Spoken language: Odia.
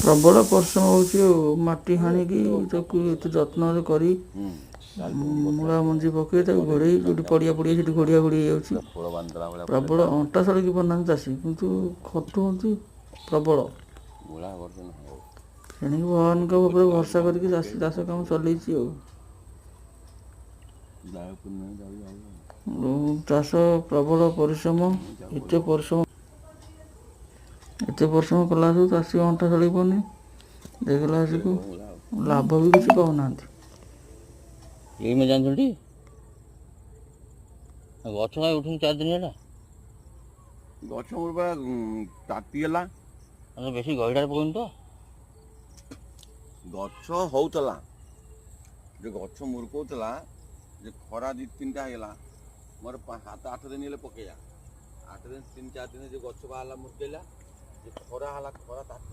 ପ୍ରବଳ ପରିଶ୍ରମ ହେଉଛି ଆଉ ମାଟି ହାଣିକି ତାକୁ ଏତେ ଯତ୍ନରେ କରି ମୂଳା ମଞ୍ଜି ପକାଇ ତାକୁ ଘୋଡ଼େଇ ଯେଉଁଠି ପଡ଼ିଆ ପଡ଼ିଆ ସେଠି ଘୋଡ଼ିଆ ଘୋଡ଼ି ହେଇଯାଉଛି। ପ୍ରବଳ ଅଣ୍ଟା ସଳିକି ପାରୁନାହାନ୍ତି ଚାଷୀ, କିନ୍ତୁ ଖଟୁଛନ୍ତି ପ୍ରବଳ। ତେଣିକି ଭଗବାନଙ୍କ ଉପରେ ଭରସା କରିକି ଚାଷୀ ଚାଷ କାମ ଚଲେଇଛି ଆଉ। ଚାଷ ପ୍ରବଳ ପରିଶ୍ରମ, ଏତେ ପରିଶ୍ରମ କଲା ବେଳକୁ ଚାଷୀ ଅଣ୍ଟା ସଳେଇ ପାରୁନି। ଦେଖିଲା ଆସିକୁ ଲାଭ ବି କିଛି ପାଉନାହାନ୍ତି। ଏଇନେ ଜାଣିଛନ୍ତି ଗଛ କାହିଁ ଉଠୁନି 4 ଦିନ ହେଲା? ଗଛ ମୋର ବା ତାତିଗଲା। ବେଶୀ ଗହିଡ଼ାରେ ପକଉନି ତ? ଗଛ ହଉଥିଲା, ଯେ ଗଛ ମୁରୁକଉଥିଲା, ଯେ ଖରା 2-3ଟା ହେଇଗଲା। ମୋର 7-8 ଦିନ ହେଲେ ପକେଇବା, 8 ଦିନ 3-4 ଦିନ ଯେ ଗଛ ବାହାରିଲା ମୁରୁକେଇଲା, ଯେ ଖରା ହେଲା, ଖରା ତାତି